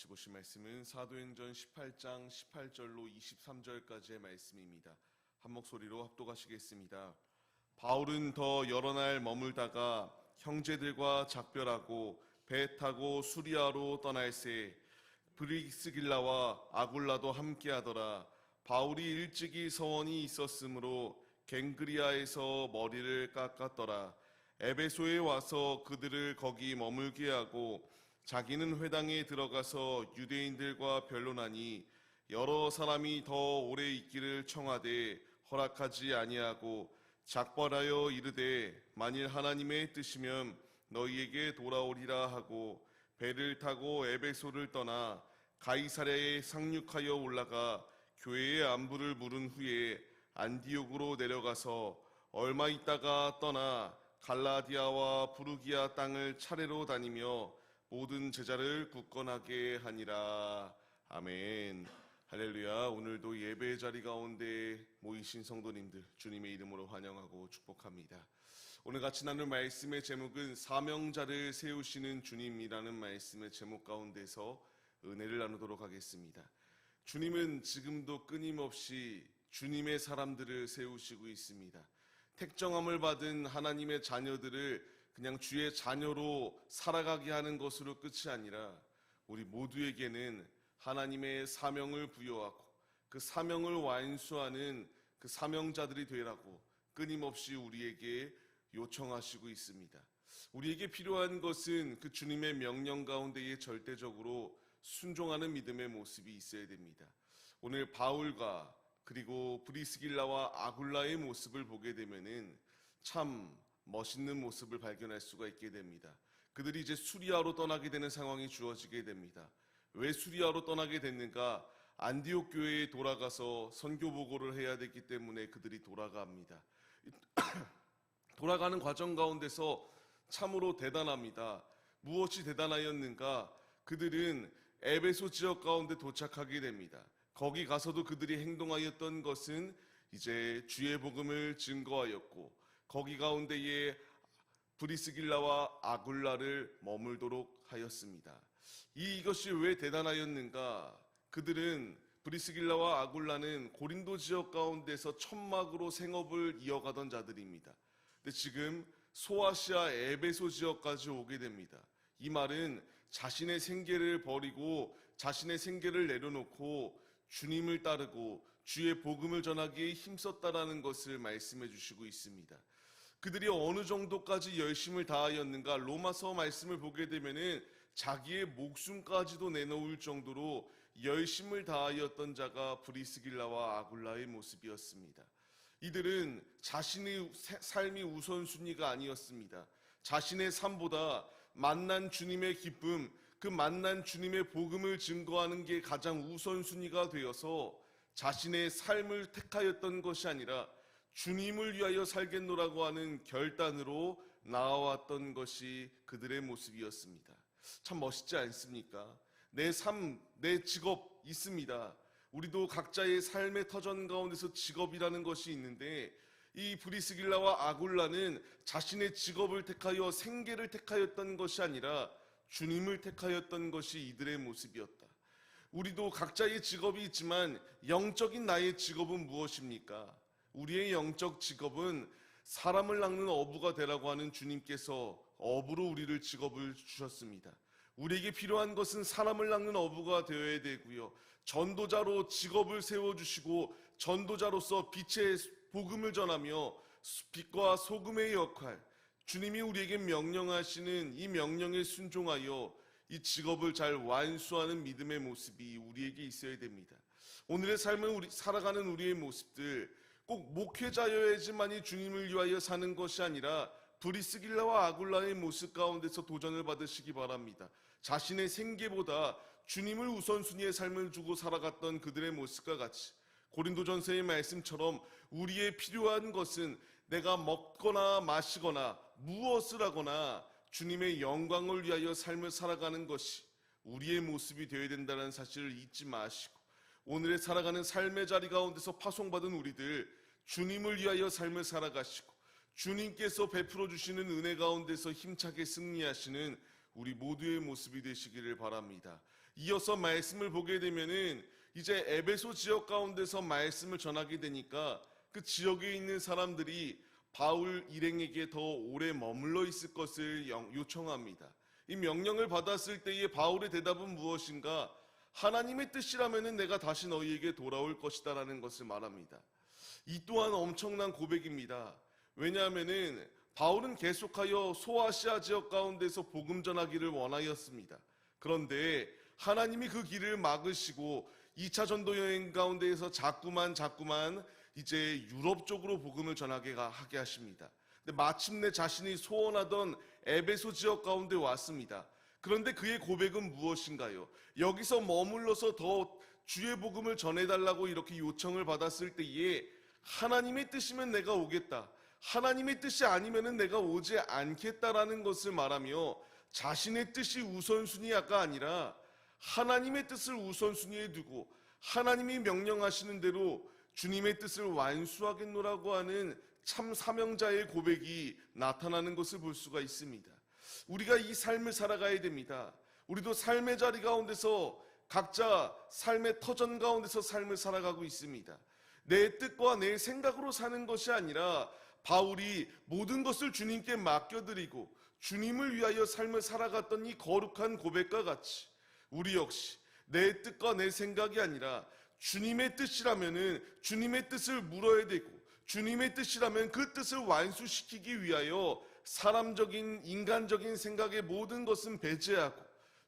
같이 보실 말씀은 사도행전 18장 18절로 23절까지의 말씀입니다. 한 목소리로 합독하시겠습니다. 바울은 더 여러 날 머물다가 형제들과 작별하고 배 타고 수리아로 떠날새 브리스길라와 아굴라도 함께하더라. 바울이 일찍이 서원이 있었으므로 갱그리아에서 머리를 깎았더라. 에베소에 와서 그들을 거기 머물게 하고 자기는 회당에 들어가서 유대인들과 변론하니 여러 사람이 더 오래 있기를 청하되 허락하지 아니하고 작벌하여 이르되 만일 하나님의 뜻이면 너희에게 돌아오리라 하고 배를 타고 에베소를 떠나 가이사랴에 상륙하여 올라가 교회의 안부를 물은 후에 안디옥으로 내려가서 얼마 있다가 떠나 갈라디아와 부르기아 땅을 차례로 다니며 모든 제자를 굳건하게 하니라. 아멘. 할렐루야. 오늘도 예배의 자리 가운데 모이신 성도님들 주님의 이름으로 환영하고 축복합니다. 오늘 같이 나눌 말씀의 제목은 사명자를 세우시는 주님이라는 말씀의 제목 가운데서 은혜를 나누도록 하겠습니다. 주님은 지금도 끊임없이 주님의 사람들을 세우시고 있습니다. 택정함을 받은 하나님의 자녀들을 그냥 주의 자녀로 살아가게 하는 것으로 끝이 아니라 우리 모두에게는 하나님의 사명을 부여하고 그 사명을 완수하는 그 사명자들이 되라고 끊임없이 우리에게 요청하시고 있습니다. 우리에게 필요한 것은 그 주님의 명령 가운데에 절대적으로 순종하는 믿음의 모습이 있어야 됩니다. 오늘 바울과 그리고 브리스길라와 아굴라의 모습을 보게 되면은 참 멋있는 모습을 발견할 수가 있게 됩니다. 그들이 이제 수리아로 떠나게 되는 상황이 주어지게 됩니다. 왜 수리아로 떠나게 됐는가? 안디옥 교회에 돌아가서 선교 보고를 해야 되기 때문에 그들이 돌아갑니다. 돌아가는 과정 가운데서 참으로 대단합니다. 무엇이 대단하였는가? 그들은 에베소 지역 가운데 도착하게 됩니다. 거기 가서도 그들이 행동하였던 것은 이제 주의 복음을 증거하였고 거기 가운데에 브리스길라와 아굴라를 머물도록 하였습니다. 이것이 왜 대단하였는가? 그들은 브리스길라와 아굴라는 고린도 지역 가운데서 천막으로 생업을 이어가던 자들입니다. 근데 지금 소아시아 에베소 지역까지 오게 됩니다. 이 말은 자신의 생계를 버리고 자신의 생계를 내려놓고 주님을 따르고 주의 복음을 전하기에 힘썼다라는 것을 말씀해 주시고 있습니다. 그들이 어느 정도까지 열심을 다하였는가? 로마서 말씀을 보게 되면은 자기의 목숨까지도 내놓을 정도로 열심을 다하였던 자가 브리스길라와 아굴라의 모습이었습니다. 이들은 자신의 삶이 우선순위가 아니었습니다. 자신의 삶보다 만난 주님의 기쁨, 그 만난 주님의 복음을 증거하는 게 가장 우선순위가 되어서 자신의 삶을 택하였던 것이 아니라 주님을 위하여 살겠노라고 하는 결단으로 나아왔던 것이 그들의 모습이었습니다. 참 멋있지 않습니까? 내 삶, 내 직업 있습니다. 우리도 각자의 삶의 터전 가운데서 직업이라는 것이 있는데 이 브리스길라와 아굴라는 자신의 직업을 택하여 생계를 택하였던 것이 아니라 주님을 택하였던 것이 이들의 모습이었다. 우리도 각자의 직업이 있지만 영적인 나의 직업은 무엇입니까? 우리의 영적 직업은 사람을 낚는 어부가 되라고 하는 주님께서 어부로 우리를 직업을 주셨습니다. 우리에게 필요한 것은 사람을 낚는 어부가 되어야 되고요. 전도자로 직업을 세워주시고 전도자로서 빛의 복음을 전하며 빛과 소금의 역할, 주님이 우리에게 명령하시는 이 명령에 순종하여 이 직업을 잘 완수하는 믿음의 모습이 우리에게 있어야 됩니다. 오늘의 삶을 살아가는 우리의 모습들, 꼭 목회자여야지만이 주님을 위하여 사는 것이 아니라 브리스길라와 아굴라의 모습 가운데서 도전을 받으시기 바랍니다. 자신의 생계보다 주님을 우선순위의 삶을 주고 살아갔던 그들의 모습과 같이 고린도전서의 말씀처럼 우리의 필요한 것은 내가 먹거나 마시거나 무엇을 하거나 주님의 영광을 위하여 삶을 살아가는 것이 우리의 모습이 되어야 된다는 사실을 잊지 마시고 오늘의 살아가는 삶의 자리 가운데서 파송받은 우리들 주님을 위하여 삶을 살아가시고 주님께서 베풀어 주시는 은혜 가운데서 힘차게 승리하시는 우리 모두의 모습이 되시기를 바랍니다. 이어서 말씀을 보게 되면은 이제 에베소 지역 가운데서 말씀을 전하게 되니까 그 지역에 있는 사람들이 바울 일행에게 더 오래 머물러 있을 것을 요청합니다. 이 명령을 받았을 때의 바울의 대답은 무엇인가? 하나님의 뜻이라면은 내가 다시 너희에게 돌아올 것이다라는 것을 말합니다. 이 또한 엄청난 고백입니다. 왜냐하면은 바울은 계속하여 소아시아 지역 가운데서 복음 전하기를 원하였습니다. 그런데 하나님이 그 길을 막으시고 2차 전도 여행 가운데에서 자꾸만 이제 유럽 쪽으로 복음을 전하게 하게 하십니다. 근데 마침내 자신이 소원하던 에베소 지역 가운데 왔습니다. 그런데 그의 고백은 무엇인가요? 여기서 머물러서 더 주의 복음을 전해달라고 이렇게 요청을 받았을 때에 하나님의 뜻이면 내가 오겠다. 하나님의 뜻이 아니면은 내가 오지 않겠다라는 것을 말하며 자신의 뜻이 우선순위가 아니라 하나님의 뜻을 우선순위에 두고 하나님이 명령하시는 대로 주님의 뜻을 완수하겠노라고 하는 참 사명자의 고백이 나타나는 것을 볼 수가 있습니다. 우리가 이 삶을 살아가야 됩니다. 우리도 삶의 자리 가운데서 각자 삶의 터전 가운데서 삶을 살아가고 있습니다. 내 뜻과 내 생각으로 사는 것이 아니라 바울이 모든 것을 주님께 맡겨드리고 주님을 위하여 삶을 살아갔던 이 거룩한 고백과 같이 우리 역시 내 뜻과 내 생각이 아니라 주님의 뜻이라면은 주님의 뜻을 물어야 되고 주님의 뜻이라면 그 뜻을 완수시키기 위하여 사람적인 인간적인 생각의 모든 것은 배제하고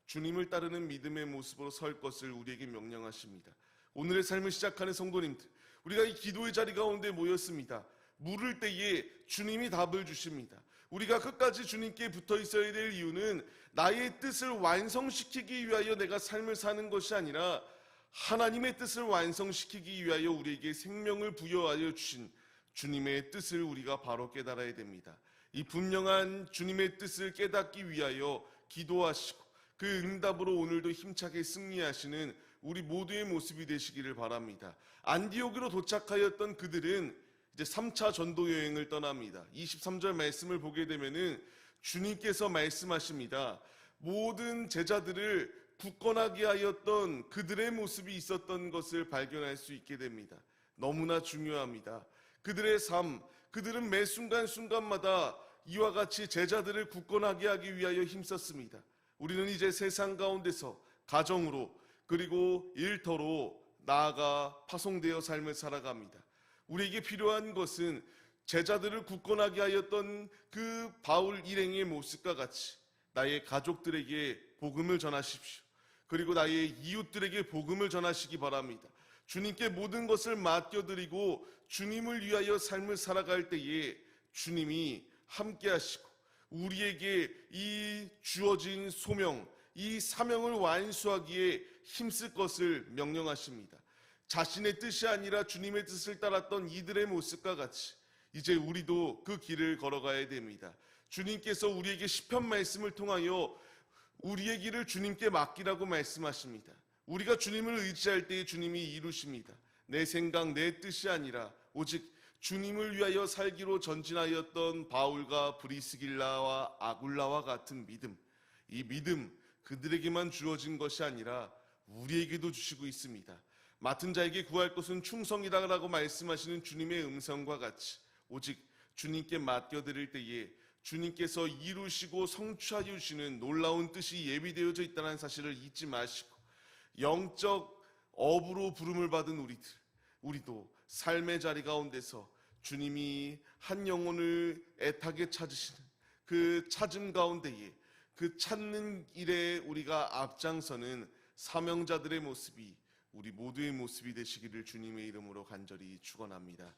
주님을 따르는 믿음의 모습으로 설 것을 우리에게 명령하십니다. 오늘의 삶을 시작하는 성도님들, 우리가 이 기도의 자리 가운데 모였습니다. 물을 때에 주님이 답을 주십니다. 우리가 끝까지 주님께 붙어 있어야 될 이유는 나의 뜻을 완성시키기 위하여 내가 삶을 사는 것이 아니라 하나님의 뜻을 완성시키기 위하여 우리에게 생명을 부여하여 주신 주님의 뜻을 우리가 바로 깨달아야 됩니다. 이 분명한 주님의 뜻을 깨닫기 위하여 기도하시고 그 응답으로 오늘도 힘차게 승리하시는 우리 모두의 모습이 되시기를 바랍니다. 안디옥으로 도착하였던 그들은 이제 3차 전도 여행을 떠납니다. 23절 말씀을 보게 되면은 주님께서 말씀하십니다. 모든 제자들을 굳건하게 하였던 그들의 모습이 있었던 것을 발견할 수 있게 됩니다. 너무나 중요합니다. 그들의 삶, 그들은 매 순간순간마다 이와 같이 제자들을 굳건하게 하기 위하여 힘썼습니다. 우리는 이제 세상 가운데서 가정으로 그리고 일터로 나아가 파송되어 삶을 살아갑니다. 우리에게 필요한 것은 제자들을 굳건하게 하였던 그 바울 일행의 모습과 같이 나의 가족들에게 복음을 전하십시오. 그리고 나의 이웃들에게 복음을 전하시기 바랍니다. 주님께 모든 것을 맡겨드리고 주님을 위하여 삶을 살아갈 때에 주님이 함께 하시고 우리에게 이 주어진 소명, 이 사명을 완수하기에 힘쓸 것을 명령하십니다. 자신의 뜻이 아니라 주님의 뜻을 따랐던 이들의 모습과 같이 이제 우리도 그 길을 걸어가야 됩니다. 주님께서 우리에게 시편 말씀을 통하여 우리의 길을 주님께 맡기라고 말씀하십니다. 우리가 주님을 의지할 때에 주님이 이루십니다. 내 생각, 내 뜻이 아니라 오직 주님을 위하여 살기로 전진하였던 바울과 브리스길라와 아굴라와 같은 믿음, 이 믿음 그들에게만 주어진 것이 아니라 우리에게도 주시고 있습니다. 맡은 자에게 구할 것은 충성이라고 말씀하시는 주님의 음성과 같이 오직 주님께 맡겨드릴 때에 주님께서 이루시고 성취하여 주시는 놀라운 뜻이 예비되어져 있다는 사실을 잊지 마시고 영적 업으로 부름을 받은 우리도 삶의 자리 가운데서 주님이 한 영혼을 애타게 찾으시는 그 찾음 가운데에 그 찾는 일에 우리가 앞장서는 사명자들의 모습이 우리 모두의 모습이 되시기를 주님의 이름으로 간절히 축원합니다.